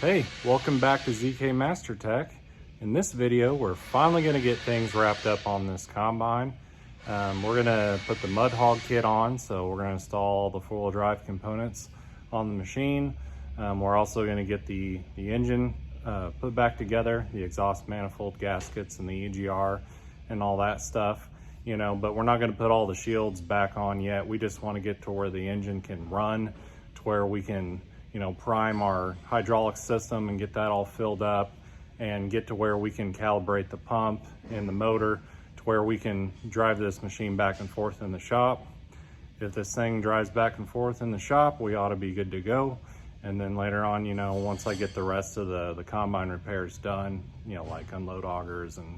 Hey, welcome back to ZK MasterTech. In this video, we're finally going to get things wrapped up on this combine. We're going to put the Mud Hog kit on, so we're going to install the four-wheel drive components on the machine. We're also going to get the engine put back together, the exhaust manifold gaskets and the EGR and all that stuff. But we're not going to put all the shields back on yet. We just want to get to where the engine can run, to where we can prime our hydraulic system and get that all filled up, and get to where we can calibrate the pump and the motor to where we can drive this machine back and forth in the shop. If this thing drives back and forth in the shop, we ought to be good to go. And then later on, once I get the rest of the combine repairs done, like unload augers and,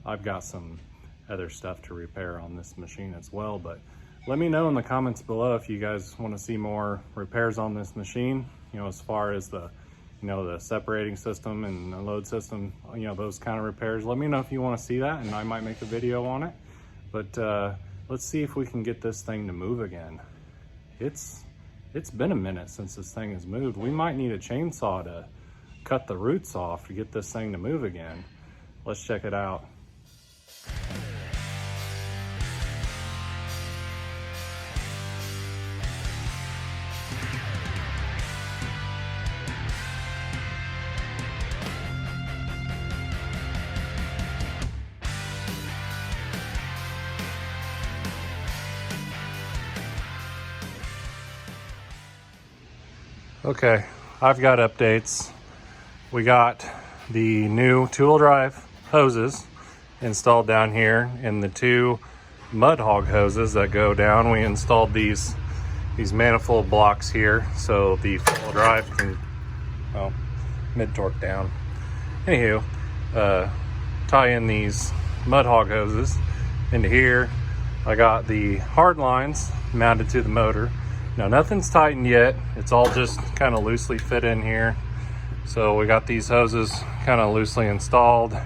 I've got some other stuff to repair on this machine as well. But let me know in the comments below if you guys want to see more repairs on this machine, as far as the separating system and the load system, those kind of repairs. Let me know if you want to see that, and I might make a video on it. But let's see if we can get this thing to move again. It's been a minute since this thing has moved. We might need a chainsaw to cut the roots off to get this thing to move again. Let's check it out. Okay, I've got updates. We got the new two-wheel drive hoses installed down here, and the two Mud Hog hoses that go down. We installed these manifold blocks here so the four-wheel drive can, mid-torque down. Anywho, tie in these Mud Hog hoses into here. I got the hard lines mounted to the motor. Now nothing's tightened yet, it's all just kind of loosely fit in here. So we got these hoses kind of loosely installed,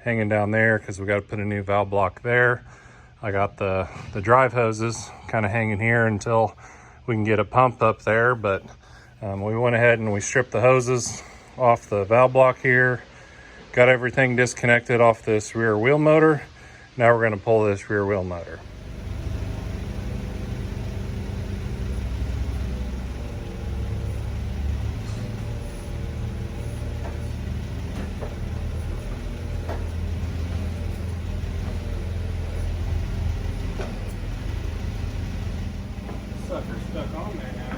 hanging down there because we got to put a new valve block there. I got the drive hoses kind of hanging here until we can get a pump up there. But we went ahead and we stripped the hoses off the valve block here, got everything disconnected off this rear wheel motor. Now we're going to pull this rear wheel motor. Sucker's stuck on there now.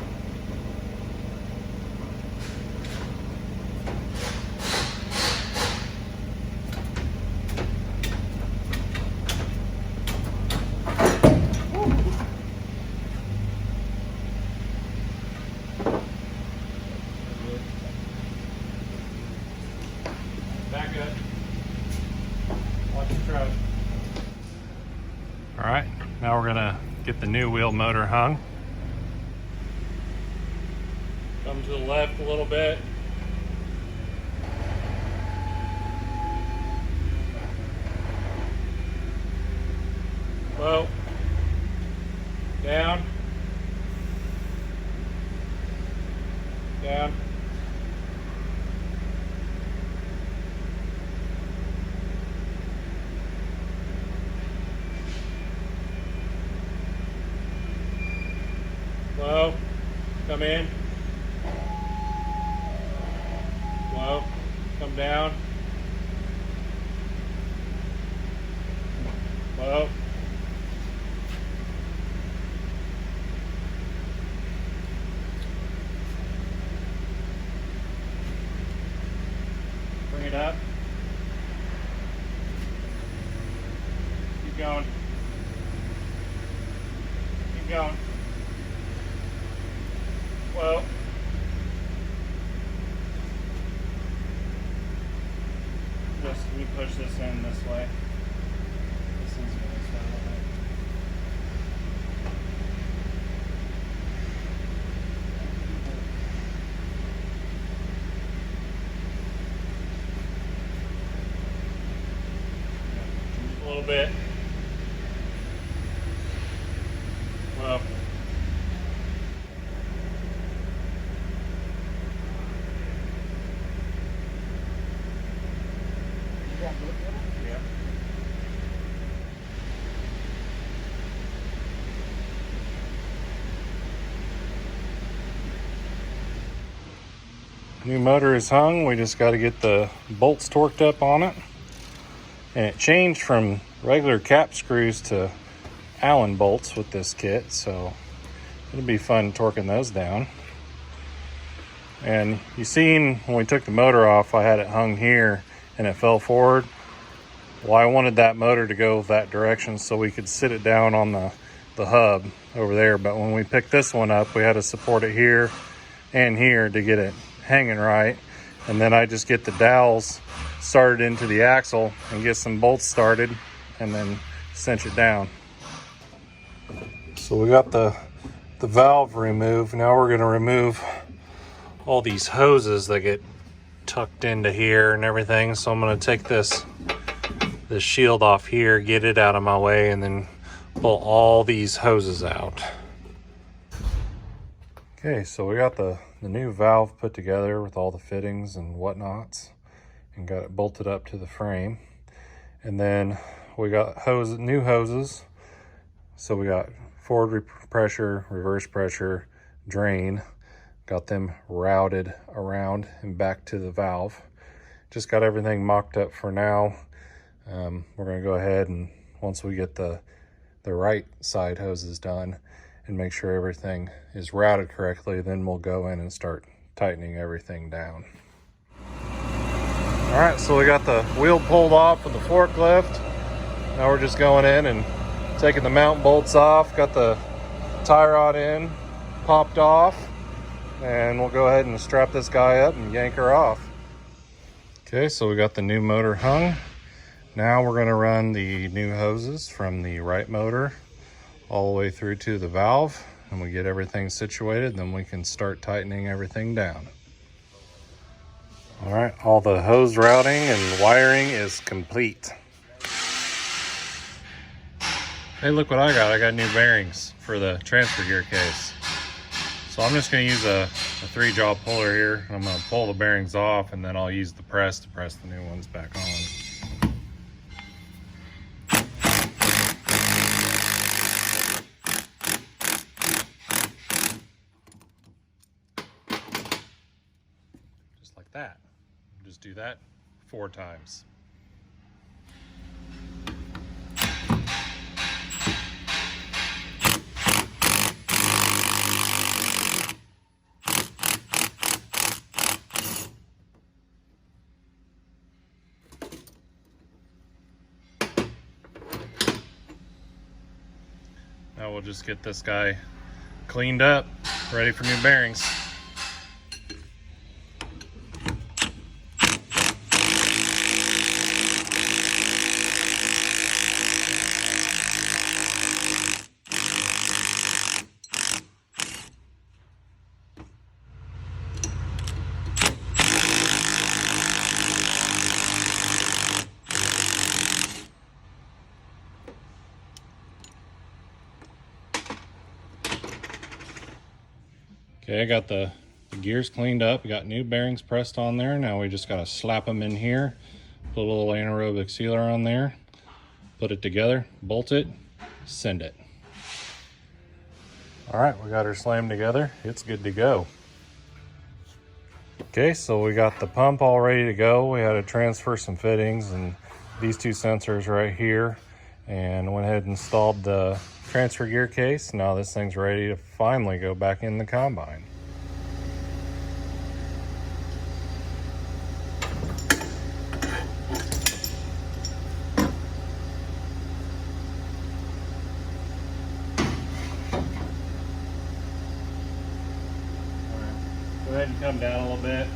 Back up. Watch the truck. All right, now we're gonna get the new wheel motor hung. Come to the left a little bit. Low. Down. Down. Low. Come in. Low, come down. Low. Bring it up. Keep going. Keep going. Low. Let me push this in this way. This is going to start on it. A little bit. Well. Yeah. New motor is hung. We just got to get the bolts torqued up on it. And it changed from regular cap screws to Allen bolts with this kit, so it'll be fun torquing those down. And you seen when we took the motor off, I had it hung here and it fell forward. Well, I wanted that motor to go that direction so we could sit it down on the hub over there. But when we picked this one up, we had to support it here and here to get it hanging right. And then I just get the dowels started into the axle and get some bolts started and then cinch it down. So we got the valve removed. Now we're going to remove all these hoses that get tucked into here and everything. So I'm going to take this shield off here, get it out of my way, and then pull all these hoses out. Okay, so we got the new valve put together with all the fittings and whatnots and got it bolted up to the frame. And then we got new hoses. So we got forward pressure, reverse pressure, drain. Got them routed around and back to the valve. Just got everything mocked up for now. We're going to go ahead and once we get the right side hoses done and make sure everything is routed correctly, then we'll go in and start tightening everything down. All right, so we got the wheel pulled off with the forklift. Now we're just going in and taking the mount bolts off. Got the tie rod in, popped off, and we'll go ahead and strap this guy up and yank her off. Okay, so we got the new motor hung. Now we're gonna run the new hoses from the right motor all the way through to the valve, and we get everything situated, then we can start tightening everything down. All right, all the hose routing and wiring is complete. Hey, look what I got. I got new bearings for the transfer gear case. So I'm just gonna use a 3-jaw puller here. I'm gonna pull the bearings off and then I'll use the press to press the new ones back on. Just like that. Just do that 4 times. Now we'll just get this guy cleaned up, ready for new bearings. Okay, I got the gears cleaned up. We got new bearings pressed on there. Now we just got to slap them in here, put a little anaerobic sealer on there, put it together, bolt it, send it. All right, we got her slammed together. It's good to go. Okay, so we got the pump all ready to go. We had to transfer some fittings and these 2 sensors right here, and went ahead and installed the transfer gear case. Now this thing's ready to finally go back in the combine. Go ahead and come down a little bit.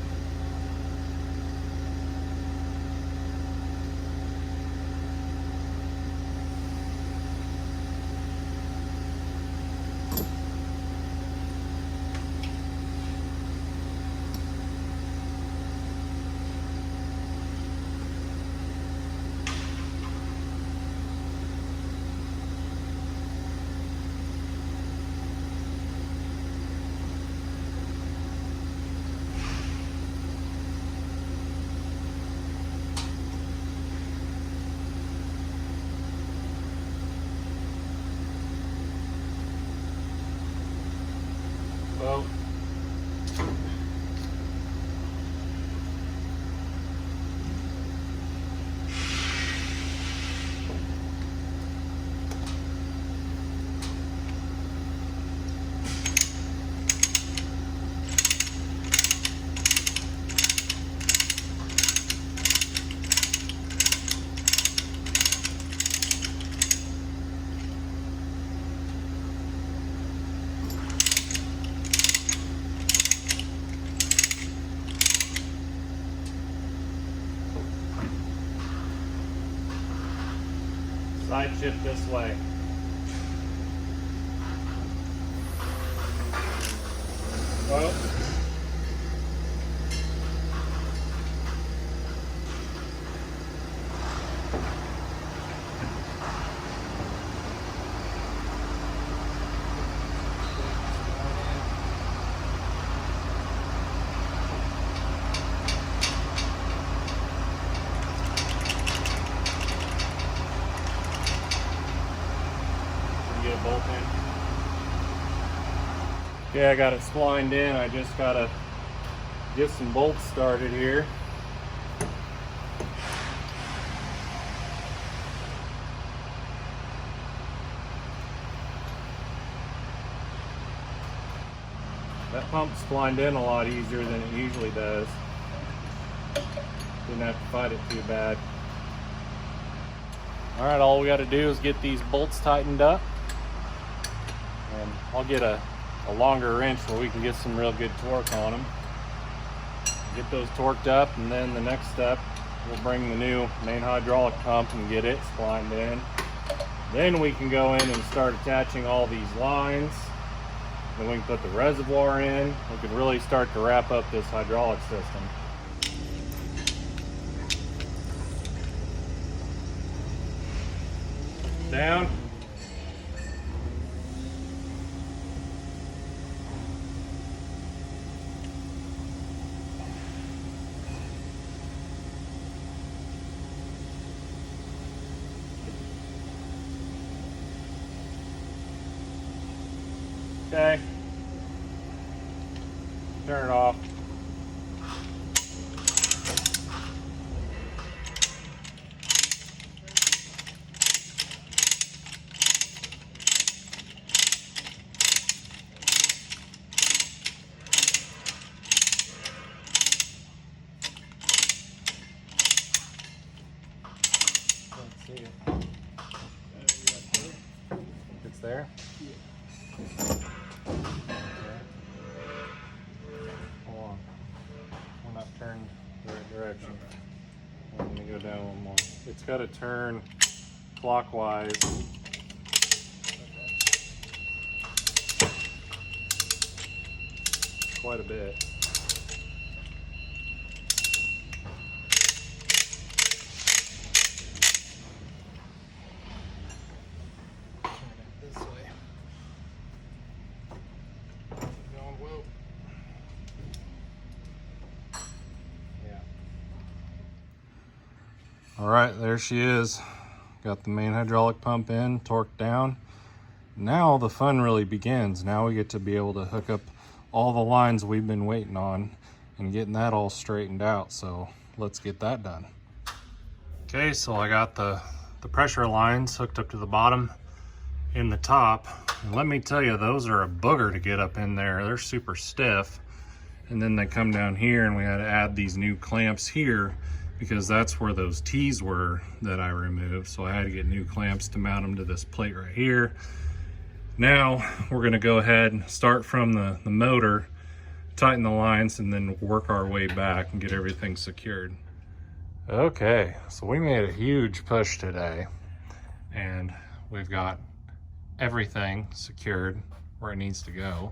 tight ship this way. Well, get a bolt in. Okay, I got it splined in. I just gotta get some bolts started here. That pump's splined in a lot easier than it usually does. Didn't have to fight it too bad. All right, all we got to do is get these bolts tightened up, and I'll get a longer wrench where we can get some real good torque on them. Get those torqued up, and then the next step, we'll bring the new main hydraulic pump and get it splined in. Then we can go in and start attaching all these lines. Then we can put the reservoir in. We can really start to wrap up this hydraulic system. Down. Okay. Turn it off. Let's see it. It's there? Yeah. Hold on. We're not turned the right direction. Let me go down one more. It's got to turn clockwise. Quite a bit. All right, there she is. Got the main hydraulic pump in, torqued down. Now the fun really begins. Now we get to be able to hook up all the lines we've been waiting on and getting that all straightened out. So let's get that done. Okay, so I got the pressure lines hooked up to the bottom and the top. And let me tell you, those are a booger to get up in there. They're super stiff. And then they come down here, and we had to add these new clamps here because that's where those T's were that I removed. So I had to get new clamps to mount them to this plate right here. Now we're gonna go ahead and start from the motor, tighten the lines, and then work our way back and get everything secured. Okay, so we made a huge push today, and we've got everything secured where it needs to go.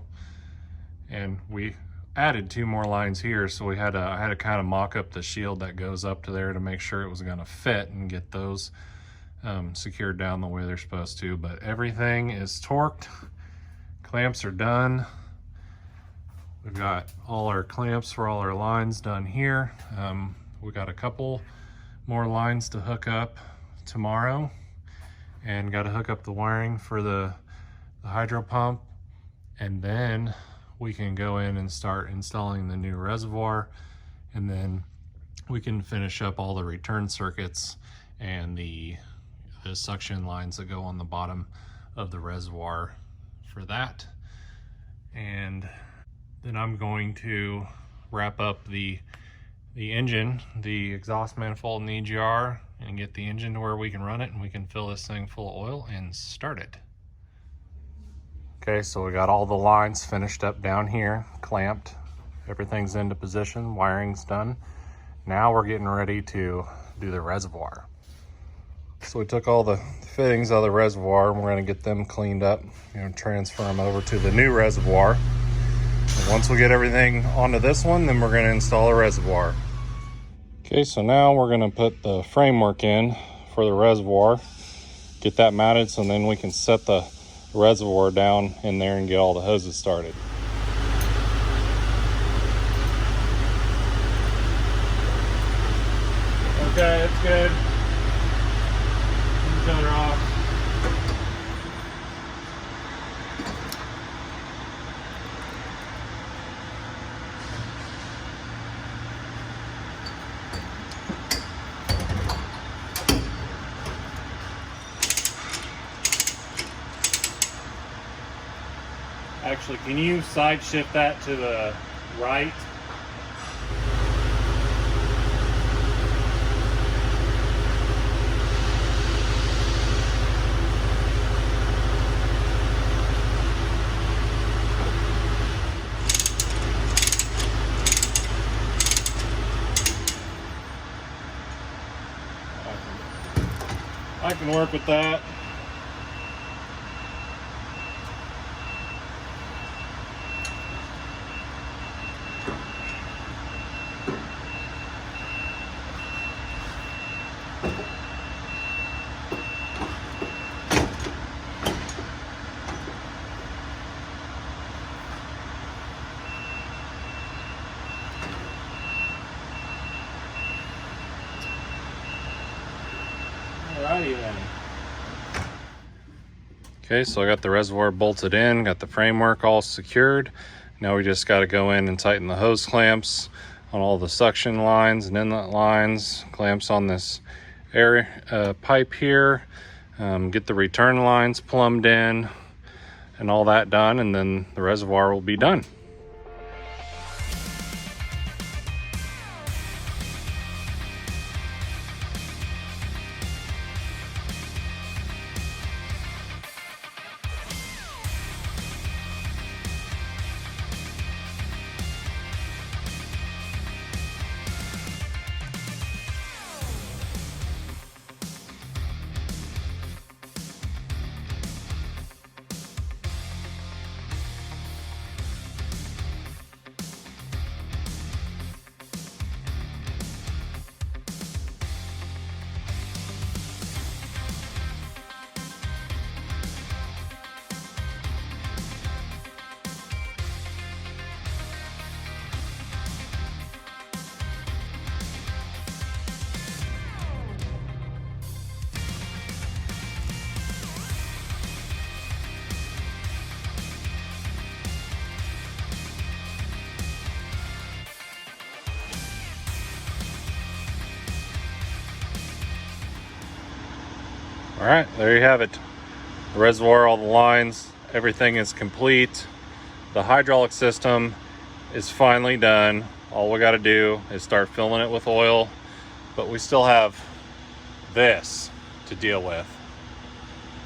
And we added 2 more lines here, so I had to kind of mock up the shield that goes up to there to make sure it was going to fit and get those secured down the way they're supposed to. But everything is torqued, clamps are done. We've got all our clamps for all our lines done here. We got a couple more lines to hook up tomorrow, and got to hook up the wiring for the hydro pump, and then we can go in and start installing the new reservoir, and then we can finish up all the return circuits and the suction lines that go on the bottom of the reservoir for that. And then I'm going to wrap up the engine, the exhaust manifold and EGR, and get the engine to where we can run it and we can fill this thing full of oil and start it. Okay, so we got all the lines finished up down here, clamped. Everything's into position, wiring's done. Now we're getting ready to do the reservoir. So we took all the fittings out of the reservoir and we're going to get them cleaned up, transfer them over to the new reservoir. And once we get everything onto this one, then we're going to install a reservoir. Okay, so now we're going to put the framework in for the reservoir, get that mounted, so then we can set the reservoir down in there and get all the hoses started. Okay, it's good. Turn it off. Actually, can you side shift that to the right? I can work with that. Alrighty then. Okay, so I got the reservoir bolted in, got the framework all secured. Now we just got to go in and tighten the hose clamps on all the suction lines and inlet lines, clamps on this air pipe here, get the return lines plumbed in and all that done, and then the reservoir will be done. All right, there you have it. The reservoir, all the lines, everything is complete. The hydraulic system is finally done. All we got to do is start filling it with oil, but we still have this to deal with.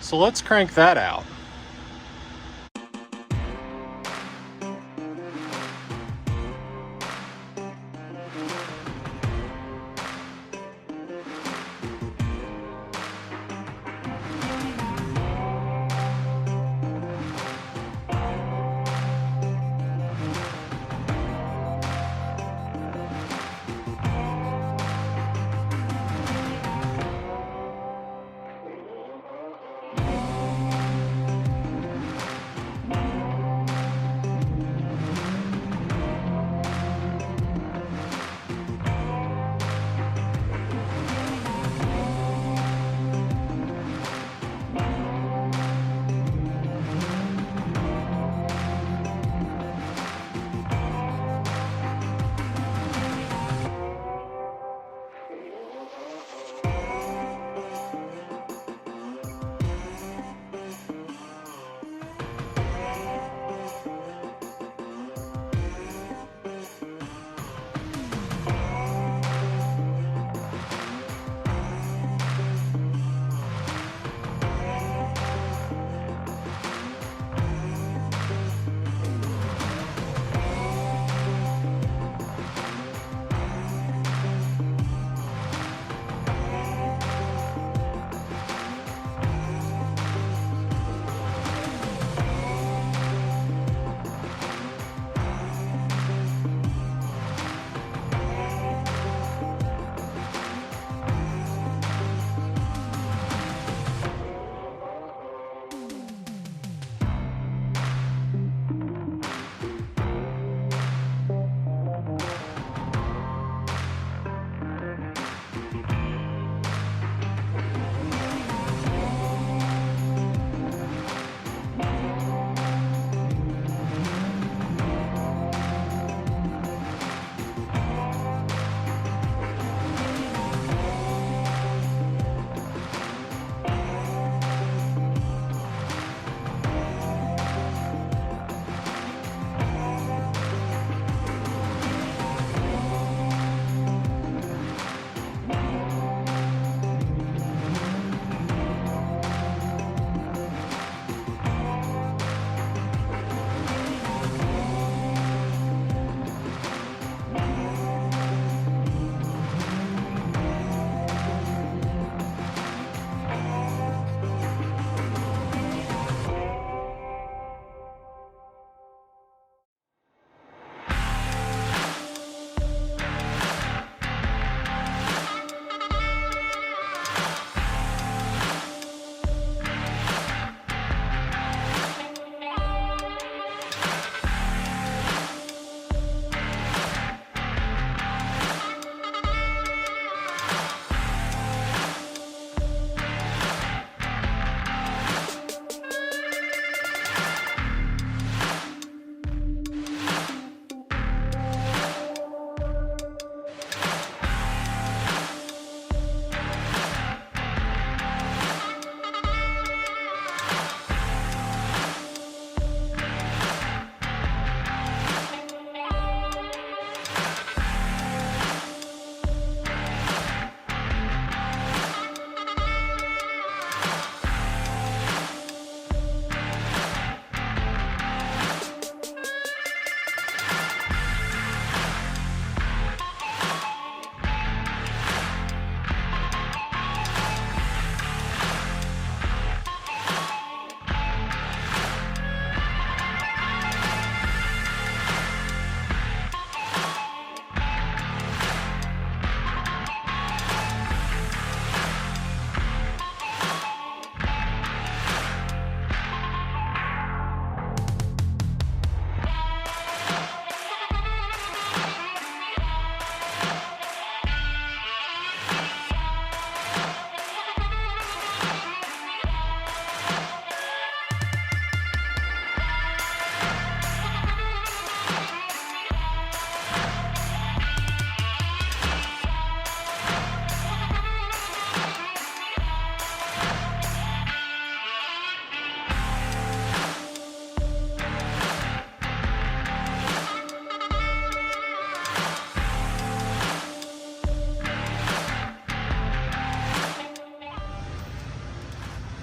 So let's crank that out.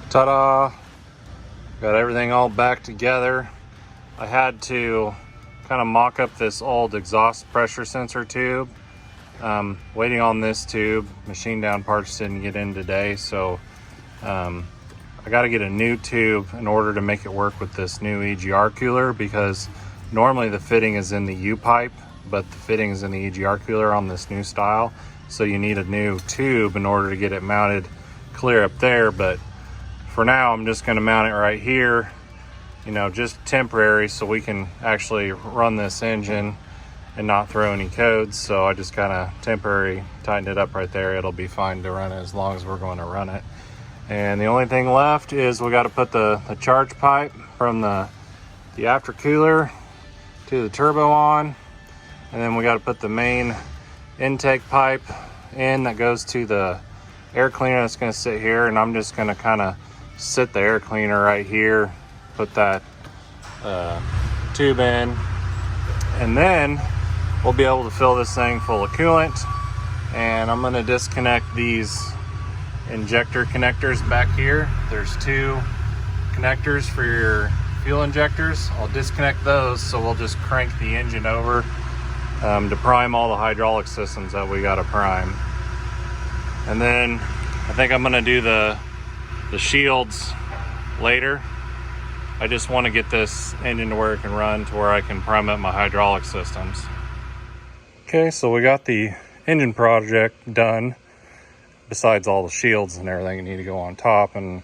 Ta-da! Got everything all back together. I had to kind of mock up this old exhaust pressure sensor tube. Waiting on this tube. Machine down parts didn't get in today, so I got to get a new tube in order to make it work with this new EGR cooler, because normally the fitting is in the U-pipe, but the fitting is in the EGR cooler on this new style. So you need a new tube in order to get it mounted clear up there. But for now, I'm just going to mount it right here, you know, just temporary, so we can actually run this engine and not throw any codes. So I just kind of temporary tightened it up right there. It'll be fine to run it as long as we're going to run it. And the only thing left is we got to put the charge pipe from the after cooler to the turbo on, and then we got to put the main intake pipe in that goes to the air cleaner that's going to sit here. And I'm just going to kind of sit the air cleaner right here, put that tube in, and then we'll be able to fill this thing full of coolant. And I'm going to disconnect these injector connectors back here. There's two connectors for your fuel injectors. I'll disconnect those, so we'll just crank the engine over to prime all the hydraulic systems that we got to prime. And then I think I'm going to do the shields later. I just want to get this engine to where it can run to where I can prime up my hydraulic systems. Okay, so we got the engine project done. Besides all the shields and everything that need to go on top and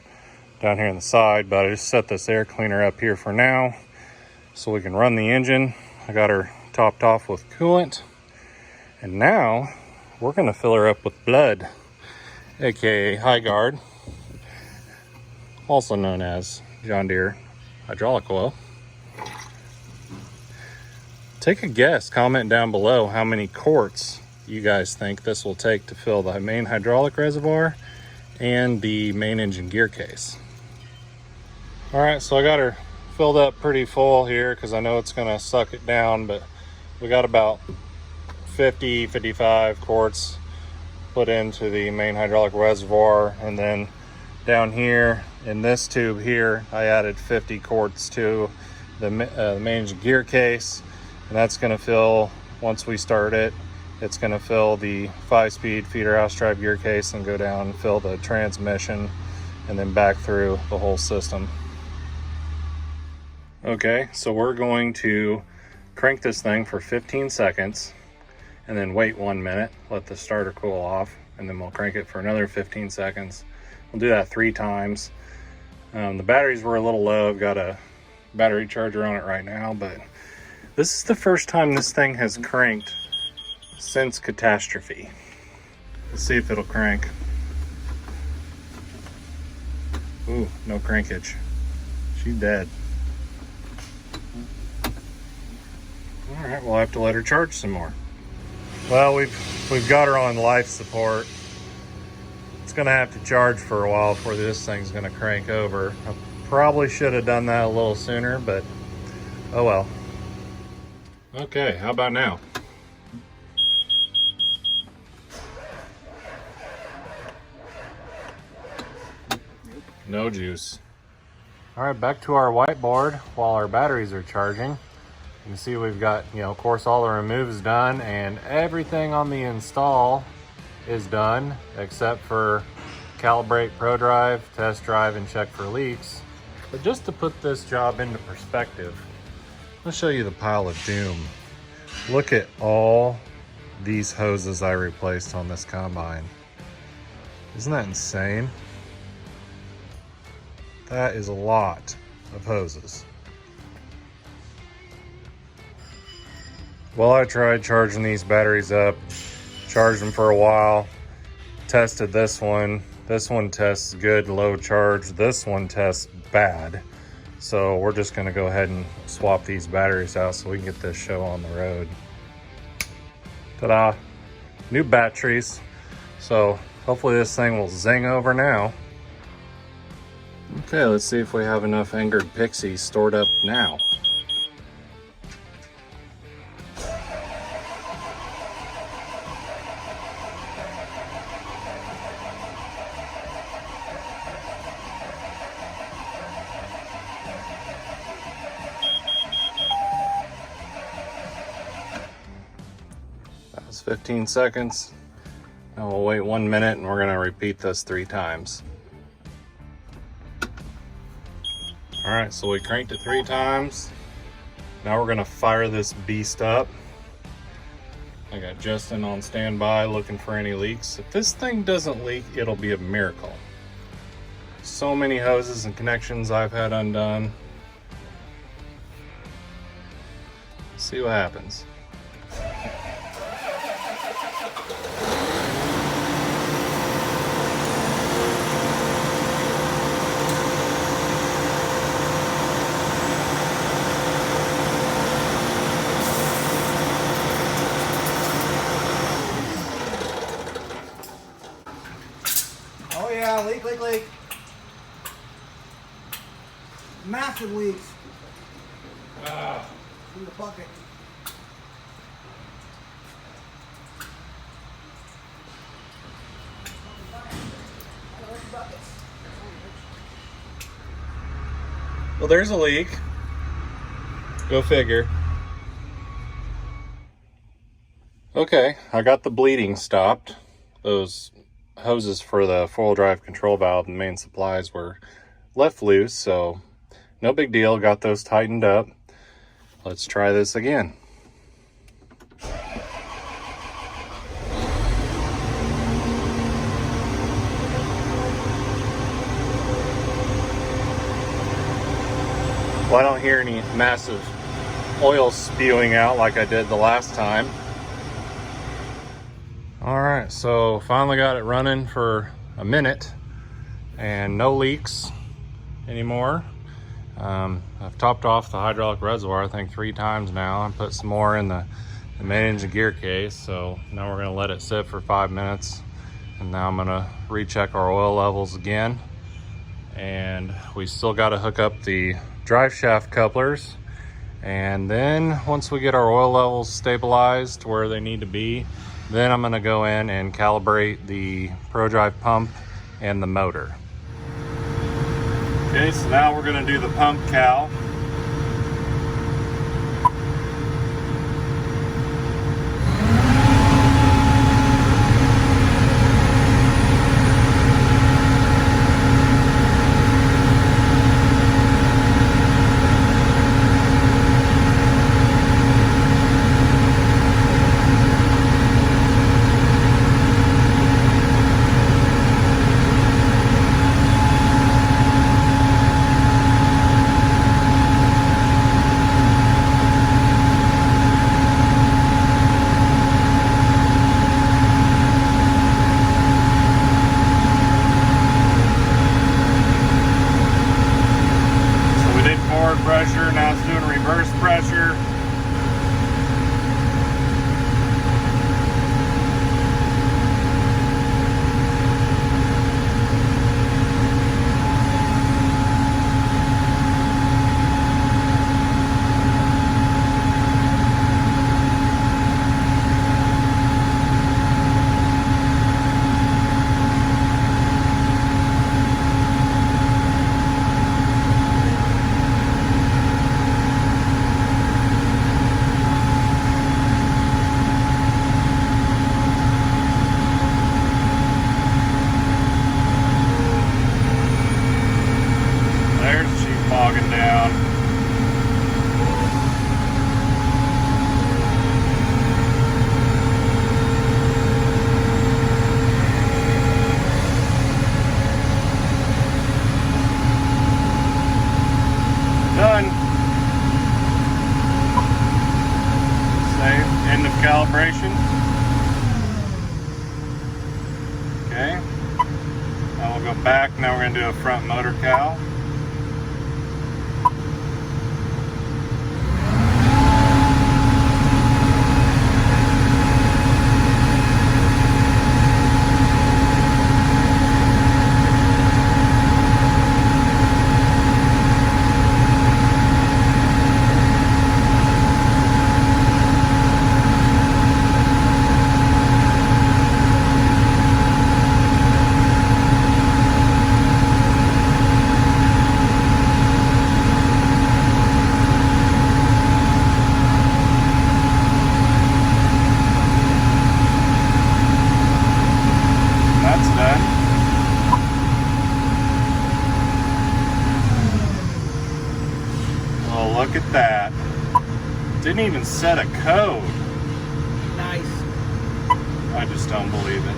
down here on the side, but I just set this air cleaner up here for now so we can run the engine. I got her topped off with coolant, and now we're going to fill her up with blood, aka high guard, also known as John Deere hydraulic oil. Take a guess, comment down below how many quarts you guys think this will take to fill the main hydraulic reservoir and the main engine gear case. All right, so I got her filled up pretty full here because I know it's going to suck it down, but we got about 55 quarts put into the main hydraulic reservoir. And then down here in this tube here, I added 50 quarts to the main engine gear case, and that's going to fill, once we start it, it's going to fill the 5-speed feeder house drive gear case and go down and fill the transmission and then back through the whole system. Okay, so we're going to crank this thing for 15 seconds and then wait 1 minute, let the starter cool off, and then we'll crank it for another 15 seconds. We'll do that 3 times. The batteries were a little low. I've got a battery charger on it right now, but this is the first time this thing has cranked since catastrophe. Let's see if it'll crank. Ooh, no crankage. She's dead. All right, we'll have to let her charge some more. Well, we've got her on life support. It's gonna have to charge for a while before this thing's gonna crank over. I probably should have done that a little sooner, but oh well. Okay, how about now? No juice. All right, back to our whiteboard while our batteries are charging. You can see we've got, of course, all the removes done, and everything on the install is done except for calibrate ProDrive, test drive, and check for leaks. But just to put this job into perspective, I'll show you the pile of doom. Look at all these hoses I replaced on this combine. Isn't that insane? That is a lot of hoses. Well, I tried charging these batteries up, charged them for a while, tested this one. This one tests good, low charge. This one tests bad. So we're just gonna go ahead and swap these batteries out so we can get this show on the road. Ta-da, new batteries. So hopefully this thing will zing over now. Okay, let's see if we have enough angered pixies stored up now. That was 15 seconds. Now we'll wait 1 minute and we're gonna repeat this 3 times. All right, so we cranked it 3 times. Now we're gonna fire this beast up. I got Justin on standby looking for any leaks. If this thing doesn't leak, it'll be a miracle. So many hoses and connections I've had undone. Let's see what happens. Oh yeah, leak. Massive leaks. In the bucket. Well, there's a leak. Go figure. Okay, I got the bleeding stopped. Those hoses for the 4-wheel drive control valve and main supplies were left loose, so no big deal. Got those tightened up. Let's try this again. Well, I don't hear any massive oil spewing out like I did the last time. All right, so finally got it running for a minute and no leaks anymore. I've topped off the hydraulic reservoir, I think 3 times now, and put some more in the main engine gear case. So now we're gonna let it sit for 5 minutes. And now I'm gonna recheck our oil levels again. And we still gotta hook up the drive shaft couplers. And then once we get our oil levels stabilized to where they need to be, then I'm gonna go in and calibrate the ProDrive pump and the motor. Okay, so now we're gonna do the pump cal. Pressure, now it's doing reverse pressure. Bogging down. Done. Save. End of calibration. Okay. Now we'll go back. Now we're going to do a front motor cal. Didn't even set a code. Nice. I just don't believe it.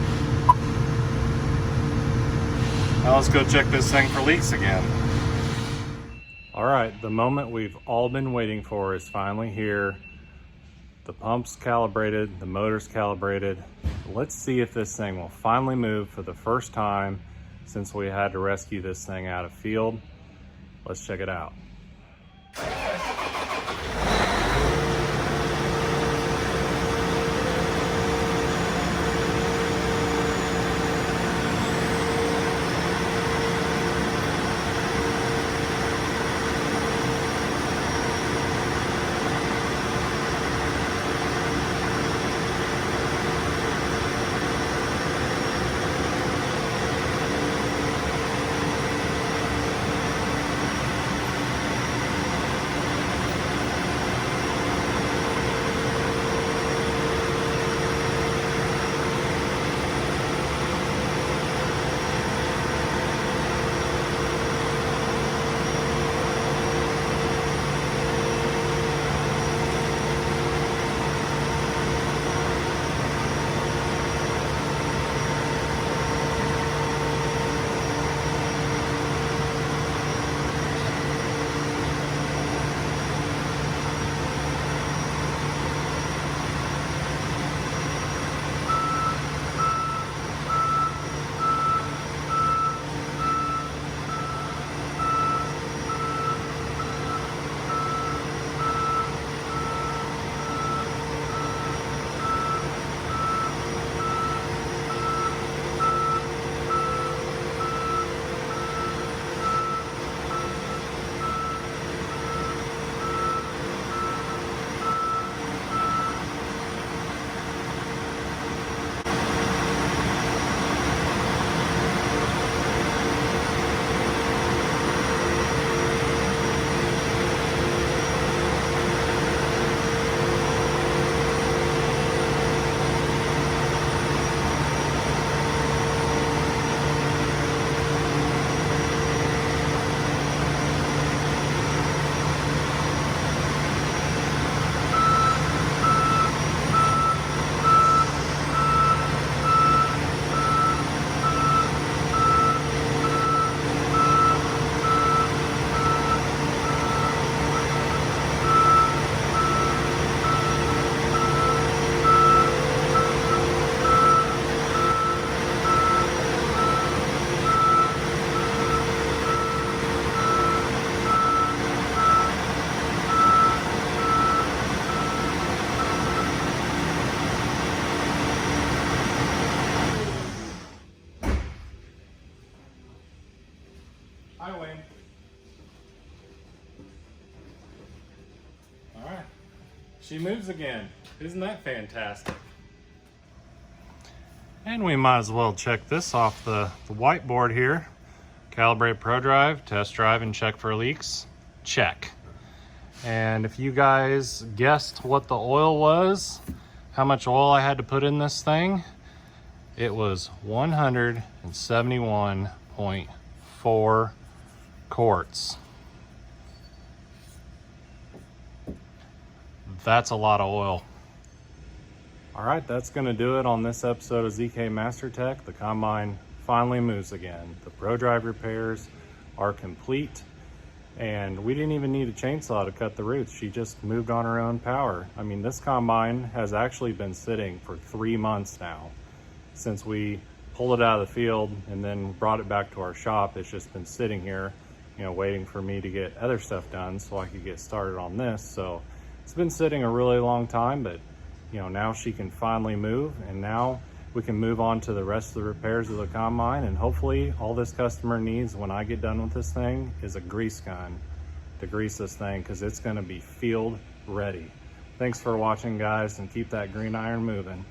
Now let's go check this thing for leaks again. All right, the moment we've all been waiting for is finally here. The pump's calibrated, the motor's calibrated. Let's see if this thing will finally move for the first time since we had to rescue this thing out of field. Let's check it out. Hi, Wayne. All right, she moves again. Isn't that fantastic? And we might as well check this off the whiteboard here. Calibrate ProDrive, test drive and check for leaks. Check. And if you guys guessed what the oil was, how much oil I had to put in this thing, it was 171.4 quarts. That's a lot of oil. All right, that's gonna do it on this episode of ZK MasterTech. The combine finally moves again. The ProDrive repairs are complete, and we didn't even need a chainsaw to cut the roots. She just moved on her own power. I mean, this combine has actually been sitting for 3 months now. Since we pulled it out of the field and then brought it back to our shop, it's just been sitting here, you know, waiting for me to get other stuff done so I could get started on this. So it's been sitting a really long time, but you know, now she can finally move, and now we can move on to the rest of the repairs of the combine. And hopefully all this customer needs when I get done with this thing is a grease gun to grease this thing, because it's going to be field ready. Thanks for watching, guys, and keep that green iron moving.